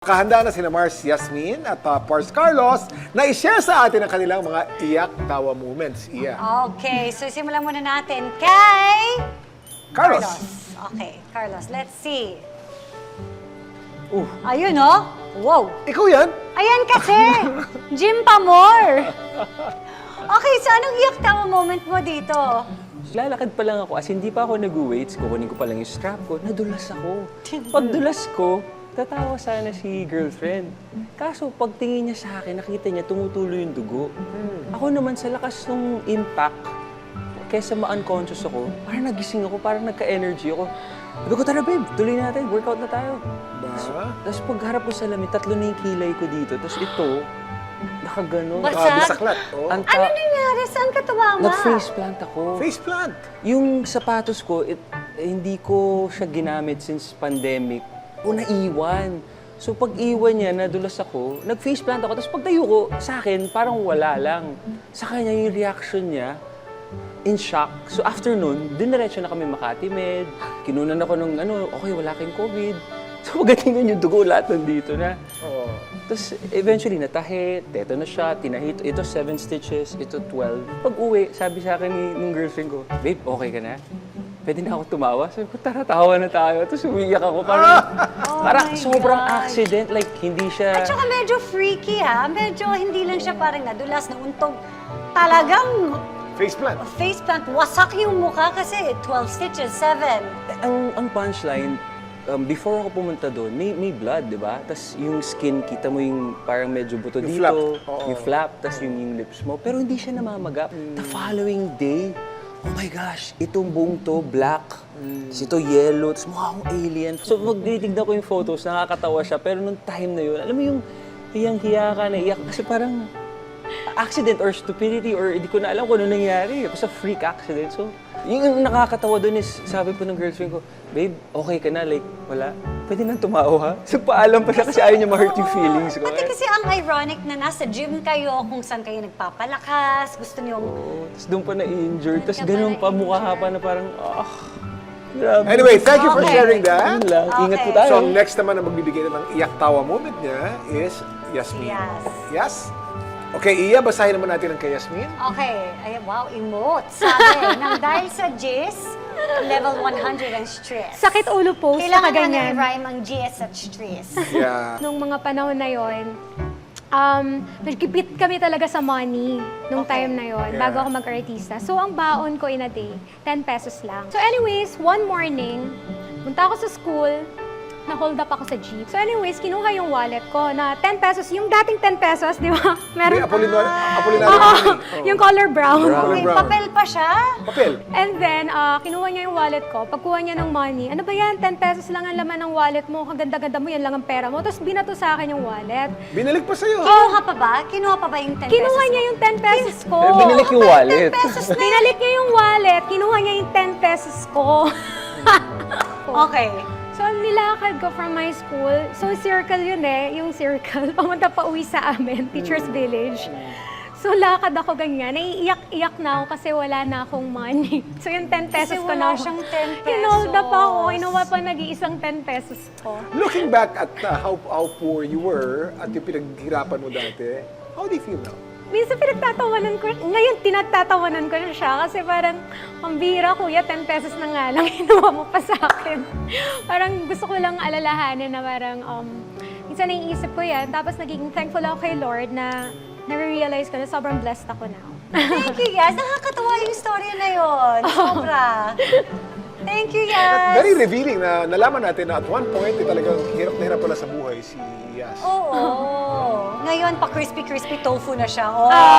Kahanda na sina Mars Yasmin at Pars Carlos na i-share sa atin ang kanilang mga iyak-tawa moments. Okay, so simulan muna natin kay... Carlos. Okay, Carlos, let's see. Uh. Ayun, oh. Wow. Ikaw yan? Ayan kasi. Jim Pamor. Okay, so anong iyak-tawa moment mo dito? Lalakad pa lang ako, as hindi pa ako nag-weights, kukunin ko pa lang yung strap ko, nadulas ako. Pagdulas ko, tatawa sana si girlfriend. Kaso pagtingin niya sa akin, nakita niya tumutuloy yung dugo. Ako naman sa lakas ng impact, kesa ma-unconscious ako, parang nagising ako, parang nagka-energy ako. Sabi ko, tara babe, tuloy natin, workout na tayo. Tapos pagharap ko sa lamin, 3 na yung kilay ko dito. Tapos ito, nakaganon. Bisaklat. Oh. Ano nangyari? Saan ka tumama? Nag-faceplant ako. Faceplant. Yung sapatos ko, hindi ko siya ginamit since pandemic. O naiwan. So pag iwan niya, nadulas ako, nag-faceplant ako. Tapos pagtayo ko, sa akin, parang wala lang. Sa kanya yung reaction niya, in shock. So after nun, diniretso na kami Makati Med. Kinunan ako ng okay, wala kayong COVID. So pagdating yung dugo, lahat nandito na. Oh. Tapos eventually natahi, teto na siya, tinahi. Ito 7 stitches, ito 12. Pag uwi, sabi sa akin ng girlfriend ko, babe, okay ka na? Pwede na ako tumawa. Sabi ko, tara, tawa na tayo. Tapos umiyak ako. Parang sobrang accident. Like, hindi siya... At saka medyo freaky, ha? Medyo hindi lang siya parang nadulas, nauntog. Talagang Faceplant. faceplant. Wasak yung mukha kasi 12 stitches, 7. Ang punchline, before ako pumunta doon, may blood, di ba? Tapos yung skin, kita mo yung parang medyo buto Yung dito. flap. Oo. Yung flap, tapos yung lips mo. Pero hindi siya namamaga. The following day, oh my gosh, itong buong to, black. Tapos ito, yellow. Tapos mukha akong alien. So, magtitignan ko yung photos, nakakatawa siya. Pero nung time na yun, alam mo yung hiyang-hiya ka, naiyak. Kasi parang accident or stupidity or hindi ko na alam kung ano nangyari. Basta freak accident. So, yung nakakatawa doon is, sabi po ng girlfriend ko, babe, okay ka na? Like, wala. Pwede nang tumawa. So, paalam pa siya kasi ayaw niya ma-hurt yung feelings ko. Pati kasi ang ironic na nasa gym kayo, kung saan kayo nagpapalakas, gusto niyo... Tapos doon pa na-injured. Tapos ganun pa, mukha pa na parang, grabe. Anyway, thank you for Okay. sharing that. Yun lang. Ingat po Okay. tayo. So, ang next naman na magbibigay ng iyak-tawa moment niya is Yasmin. Yes. Yes? Okay, Iya, basahin naman natin ang kay Yasmin. Okay. Ay, wow, emote. Sabi, nang dahil sa GIS, level 100 ang stress. Sakit ulo po, sa Kailangan na kaganyan. i-rhyme ang GS at stress. Yeah. Nung mga panahon na yon, nagkipit kami talaga sa money nung Okay. time na yon, Yeah. bago ako mag-artista. So, ang baon ko in a day, 10 pesos lang. So anyways, one morning, punta ako sa school, na-hold up ako sa jeep. So anyways, kinuha yung wallet ko na 10 pesos, yung dating 10 pesos, di ba? May Apolinario Oo, money. yung color brown. May Brown. papel pa siya. Papel. And then, kinuha niya yung wallet ko. Pagkuha niya ng money, ano ba yan? 10 pesos lang ang laman ng wallet mo. Ang ganda-ganda mo, yan lang ang pera mo. Tapos binato sa akin yung wallet. Binalik pa sa'yo. Kinuha pa ba? Kinuha pa ba yung 10 pesos? Kinuha niya yung 10 pesos ko. Binalik yung wallet. Binalik niya yung wallet. Kinuha niya yung 10 pesos ko. Okay. So, nilakad ko from my school. So, circle yun yung circle. Pamunta pa uwi sa amin, Teacher's Village. So, lakad ako ganyan. Naiiyak-iyak na ako kasi wala na akong money. So, yung 10 pesos Kasi ko wala na siyang 10 Hinold up ako. pesos. Inuwa pa nag-iisang 10 pesos ko. Looking back at how poor you were at yung pinaghirapan mo dati, how do you feel now? Minsan pinagtatawanan ko, ngayon tinagtatawanan ko na siya kasi parang, ang bihira kuya, 10 pesos na nga lang, hinuha mo pa sa akin. Parang gusto ko lang alalahanin na parang, minsan naiisip ko yan, tapos naging thankful ako kay Lord na nare-realize ko na sobrang blessed ako now. Thank you, guys. Nakakatawa yung story na yon. Sobra. Thank you, guys. Very revealing na nalaman natin na at one point, talagang hirap na hirap pala sa buhay si Yas. Oo. Ngayon, pa crispy tofu na siya. Oh.